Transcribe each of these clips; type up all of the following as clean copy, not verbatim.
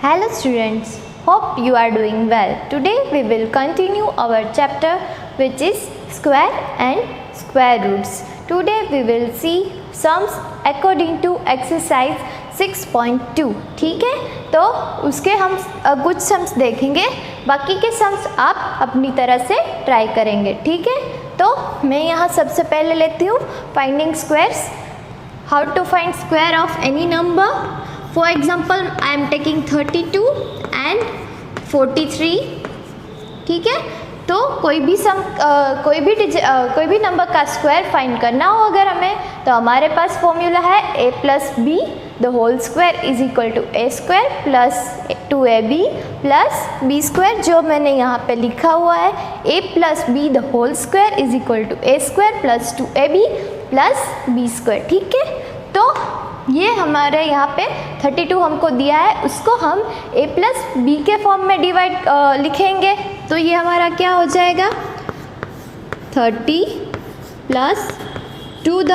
Hello students, hope you are doing well. Today we will continue our chapter which is square and square roots. Today we will see sums according to exercise 6.2. ठीक है, तो उसके हम कुछ sums देखेंगे, बाकी के sums आप अपनी तरह से ट्राई करेंगे. ठीक है, तो मैं यहाँ सबसे पहले लेती हूँ finding squares. How to find square of any number. For example, I am taking 32 and 43. ठीक है, तो कोई भी नंबर का स्क्वायर फाइंड करना हो अगर हमें, तो हमारे पास फॉर्मूला है a plus B the whole square is equal to A square plus 2ab plus B square. जो मैंने यहाँ पे लिखा हुआ है a plus B the whole square is equal to A square plus 2ab plus B square. ठीक है, तो ये हमारे यहाँ पे 32 हमको दिया है, उसको हम a प्लस बी के फॉर्म में डिवाइड लिखेंगे, तो ये हमारा क्या हो जाएगा 30 प्लस 2 द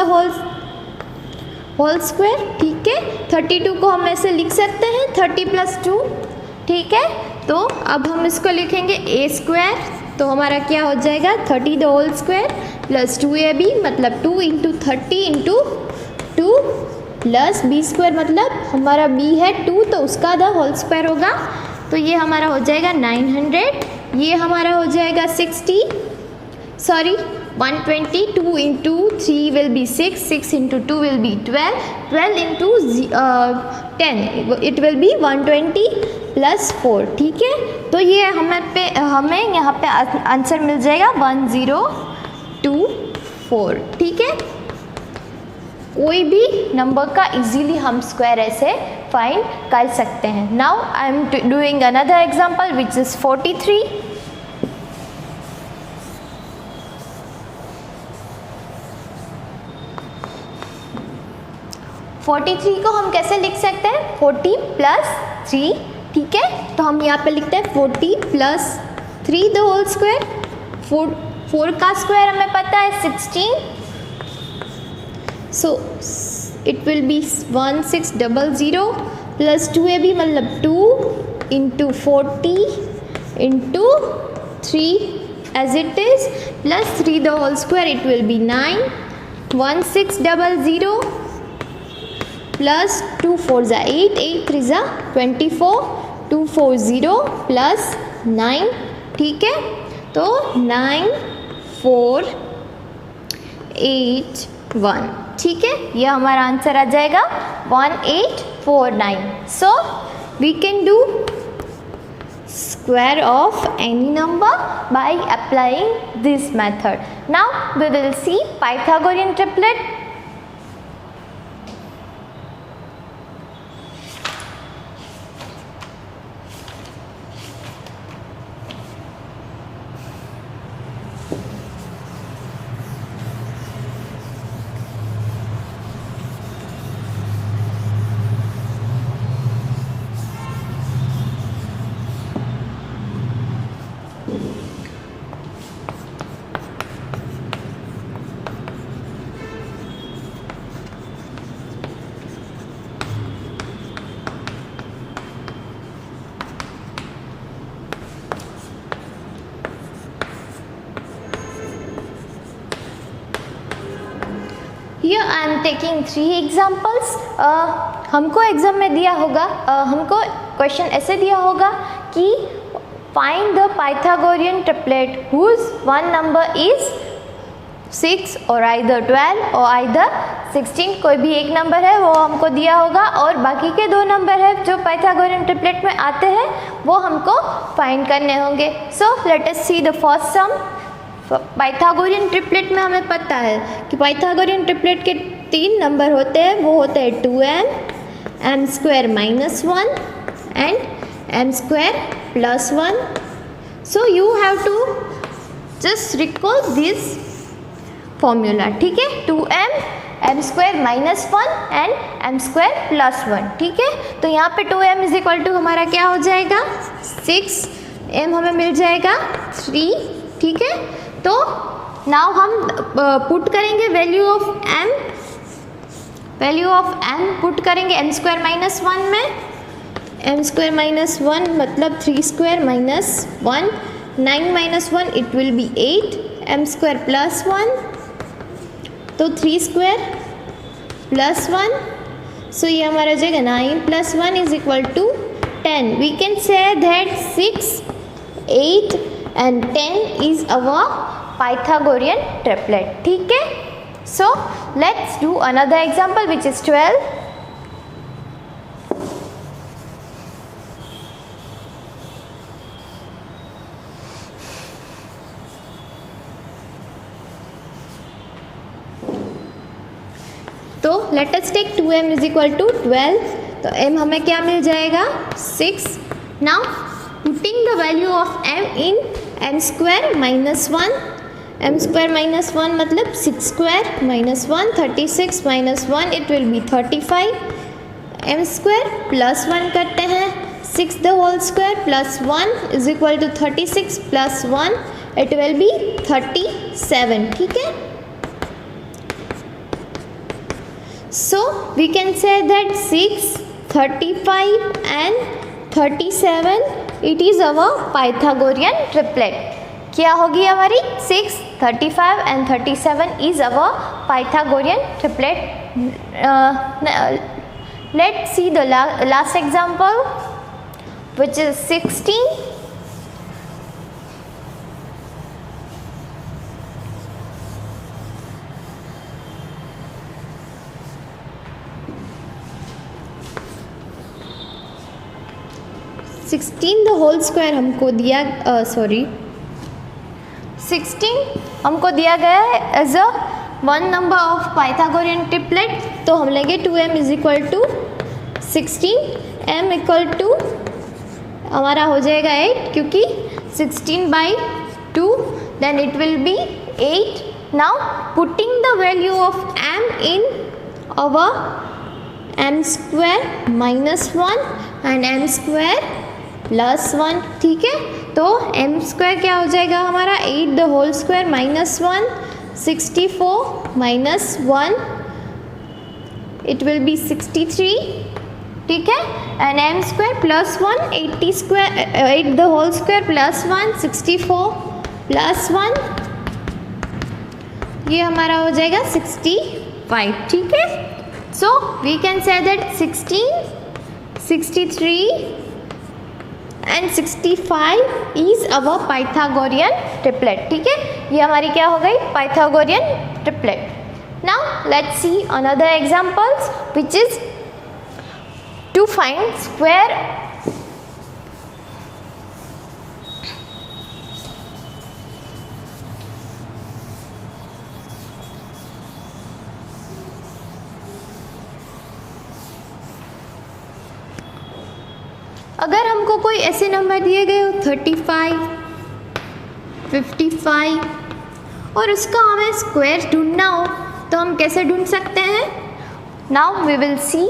होल स्क्वायर. ठीक है, 32 को हम ऐसे लिख सकते हैं 30 प्लस 2. ठीक है, तो अब हम इसको लिखेंगे a स्क्वायर, तो हमारा क्या हो जाएगा 30 the whole square plus 2ab मतलब 2 into 30 into 2 plus B square मतलब हमारा b है 2, तो उसका द होल स्क्वायर होगा, तो ये हमारा हो जाएगा 900. ये हमारा हो जाएगा 120. 2 into 3 will be 6 into 2 will be 12 into 10 it will B 120 plus 4. ठीक है, तो ये हमें यहाँ पे आंसर मिल जाएगा 1024. ठीक है, कोई भी नंबर का इजीली हम स्क्वायर ऐसे फाइंड कर सकते हैं. Now I am doing another example which is 43. को हम कैसे लिख सकते हैं 40 प्लस 3. ठीक है, तो हम यहाँ पे लिखते हैं 40 प्लस 3 द होल स्क्वायर. 4 का स्क्वायर हमें पता है 16, so it will be 1600 plus 2ab मतलब 2 into 40 into 3 as it is plus 3 the whole square it will be 9. 1600 plus 2 4s are 8 3s are 24 240 plus 9. ठीक है, तो 9481. ठीक है, यह हमारा आंसर आ जाएगा 1849. So we can do square of any number by applying this method. Now we will see Pythagorean triplet. Here I am taking 3 examples. हमको एग्जाम में दिया होगा, हमको क्वेश्चन ऐसे दिया होगा कि find the Pythagorean triplet whose one number is 6 और आइदर 12 और आइदर 16. कोई भी एक नंबर है वो हमको दिया होगा, और बाकी के 2 नंबर है जो पाइथागोरियन ट्रिपलेट में आते हैं वो हमको फाइंड करने होंगे. So let us see the first sum. Pythagorean triplet में हमें पता है कि पाइथागोरियन ट्रिपलेट के 3 नंबर होते हैं, वो होते हैं 2m, m square minus 1 and m square plus 1. So you have to just recall this formula. ठीक है, 2m m square minus 1 and m square plus 1. ठीक है, तो यहाँ पे 2m इज इक्वल टू हमारा क्या हो जाएगा 6, m हमें मिल जाएगा 3. ठीक है, तो नाउ हम पुट करेंगे वैल्यू ऑफ m पुट करेंगे m स्क्वायर माइनस 1 में. m square minus 1 मतलब 3 square minus 1, 9 minus 1 it will be 8, m square plus 1, तो 3 square plus 1, so ये हमारा हो जाएगा 9 plus 1 is equal to 10. We can say that 6, 8 and 10 is our Pythagorean triplet. ठीक है? So let's do another example which is 12. तो let us take 2m is equal to 12. तो m हमें क्या मिल जाएगा 6. Now putting the value of m in m square minus 1. m square minus 1 मतलब 6 square minus 1, 36 minus 1 it will be 35. m square plus 1 करते हैं, 6 the whole square plus 1 is equal to 36 plus 1 it will be 37. ठीक है? So we can say that 6, 35 and 37 it is our Pythagorean triplet. क्या होगी हमारी 6, 35 and 37 is our Pythagorean triplet. Let's see the last example which is 16. The whole square हमको दिया 16 हमको दिया गया है as a one number of Pythagorean triplet. तो हम लेंगे 2m is equal to 16, m equal to हमारा हो जाएगा 8 क्योंकि 16 by 2 then it will be 8. Now putting the value of m in our m square minus 1 and m square plus 1. ठीक है? तो m स्क्वायर क्या हो जाएगा हमारा 8 the whole square minus 1, 64 minus 1 it will be 63. ठीक है? And m square plus 1, 80 square 8 the whole square plus 1, 64 plus 1 ये हमारा हो जाएगा 65. ठीक है? So we can say that 16, 63 and 65 is our Pythagorean triplet. ठीक है? ये हमारी क्या हो गई Pythagorean triplet. Now let's see another examples which is to find square अगर हमको कोई ऐसे नंबर दिए गए हो 35, 55 और उसका हमें स्क्वायर ढूंढना हो तो हम कैसे ढूंढ सकते हैं? Now we will see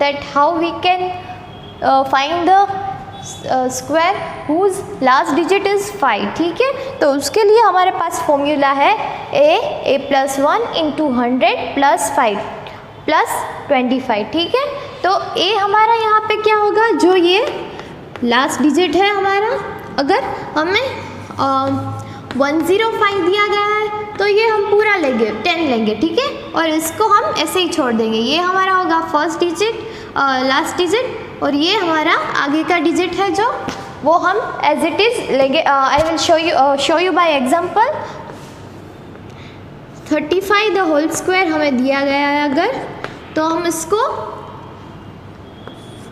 that how we can find the square whose last digit is 5. ठीक है? तो उसके लिए हमारे पास फॉर्मूला है a plus 1 into 100 plus 5 plus 25. ठीक है? तो a हमारा यहाँ पे क्या होगा जो ये लास्ट डिजिट है हमारा. अगर हमें 105 दिया गया है तो ये हम पूरा लेंगे 10 लेंगे. ठीक है? और इसको हम ऐसे ही छोड़ देंगे. ये हमारा होगा फर्स्ट डिजिट, लास्ट डिजिट और ये हमारा आगे का डिजिट है जो वो हम एज इट इज़ लेंगे. I will show you by example. 35 the whole square हमें दिया गया है अगर तो हम इसको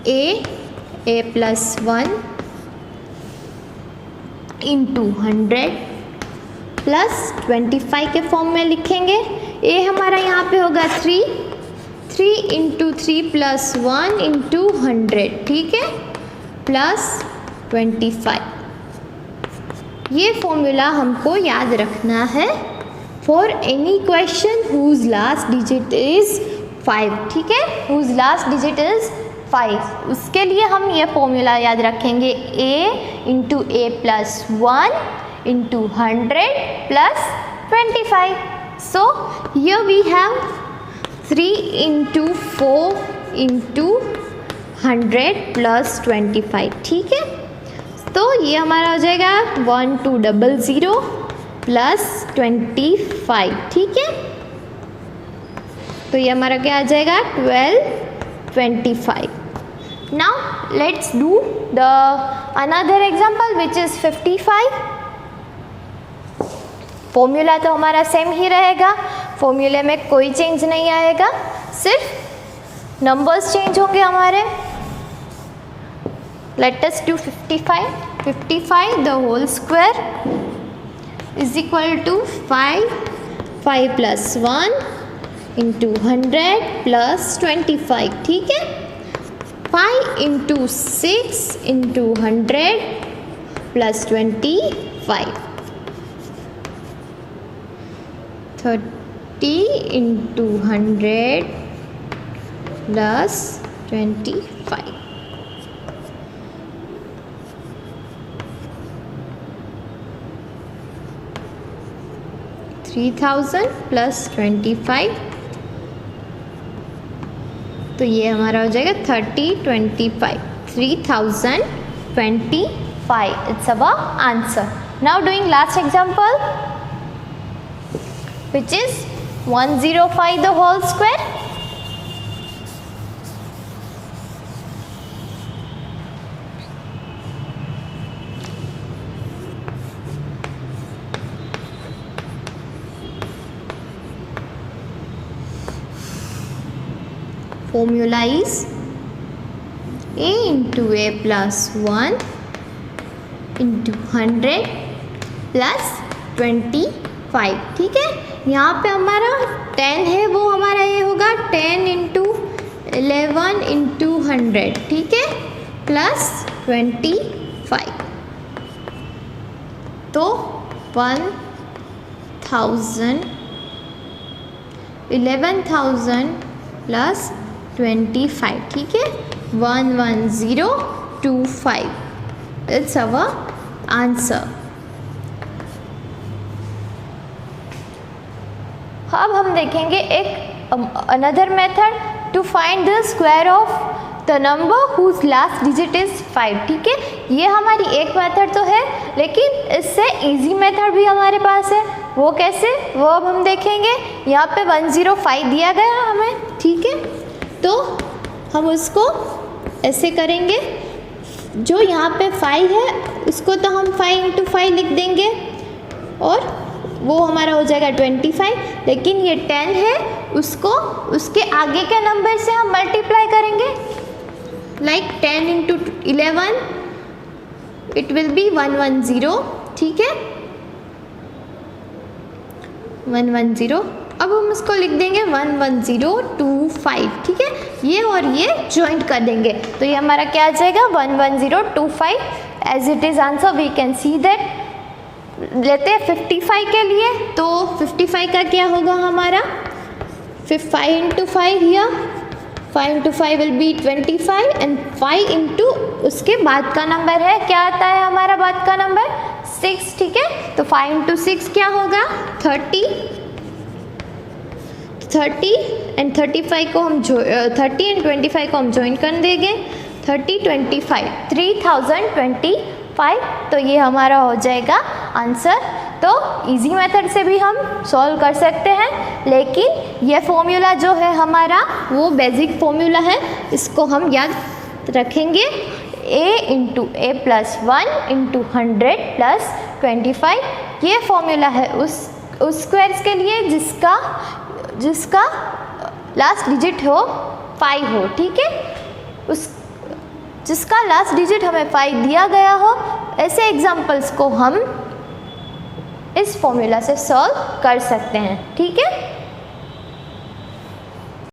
a प्लस 1 इंटू 100 प्लस 25 के फॉर्म में लिखेंगे. a हमारा यहाँ पे होगा 3 इंटू 3 प्लस 1 इंटू 100. ठीक है? प्लस 25. ये फॉर्मूला हमको याद रखना है for any question whose last digit is 5. ठीक है? Whose last digit is 5. उसके लिए हम ये फॉर्मूला याद रखेंगे a into a plus 1 into 100 plus 25. So here we have 3 into 4 into 100 plus 25, ठीक है। तो ये हमारा हो जाएगा 1200 प्लस 25, ठीक है। तो ये हमारा क्या आ जाएगा 1225। Now let's do the another example which is 55। Formula तो हमारा सेम ही रहेगा, फॉर्मूले में कोई चेंज नहीं आएगा, सिर्फ नंबर्स चेंज होंगे हमारे। Let us do 55। 55 the whole square is equal to 5 plus 1 into 100 plus 25, ठीक है। 5 into 6 into 100 plus 25, 30 into 100 plus 25, 3000 plus 25, तो ये हमारा हो जाएगा 3025, 3025, it's our answer. Now doing last example which is 105 the whole square. Formula is a into a plus 1 into 100 plus 25, ठीक है। यहाँ पे हमारा 10 है, वो हमारा ये होगा 10 इंटू 11 इंटू 100, ठीक है, प्लस 25, तो 1000 11,000 प्लस 25, ठीक है, 11025, इट्स अवर आंसर। अब हम देखेंगे एक another method to find the square of the number whose last digit is 5, ठीक है। ये हमारी एक मेथड तो है, लेकिन इससे इजी मेथड भी हमारे पास है। वो कैसे, वो अब हम देखेंगे। यहाँ पे 105 दिया गया हमें, ठीक है, तो हम उसको ऐसे करेंगे, जो यहाँ पे 5 है उसको तो हम 5 इंटू 5 लिख देंगे और वो हमारा हो जाएगा 25, लेकिन ये 10 है, उसको उसके आगे के नंबर से हम मल्टीप्लाई करेंगे, like 10 into 11 it will B 110, ठीक है, 110। अब हम इसको लिख देंगे 11025, ठीक है, ये और ये ज्वाइंट कर देंगे, तो ये हमारा क्या आ जाएगा 11025। As it is answer we can see that. लेते हैं 55 के लिए, तो 55 का क्या होगा हमारा 5 into 5 here, 5 into 5 will be 25 and 5 into उसके बाद का नंबर है, क्या आता है हमारा बाद का नंबर 6, ठीक है, तो 5 इंटू 6 क्या होगा 30 एंड 35 को हम 30 एंड 25 को हम ज्वाइन कर देंगे, 3025, 3025, तो ये हमारा हो जाएगा आंसर। तो इजी मेथड से भी हम सॉल्व कर सकते हैं, लेकिन ये फॉर्मूला जो है हमारा वो बेसिक फॉर्मूला है, इसको हम याद रखेंगे, a into A plus 1 into 100 plus 25, ये फॉर्मूला है उस स्क्वायर्स के लिए जिसका लास्ट डिजिट हो 5 हो, ठीक है, जिसका लास्ट डिजिट हमें 5 दिया गया हो, ऐसे एग्जाम्पल्स को हम इस फॉर्मूला से सॉल्व कर सकते हैं, ठीक है।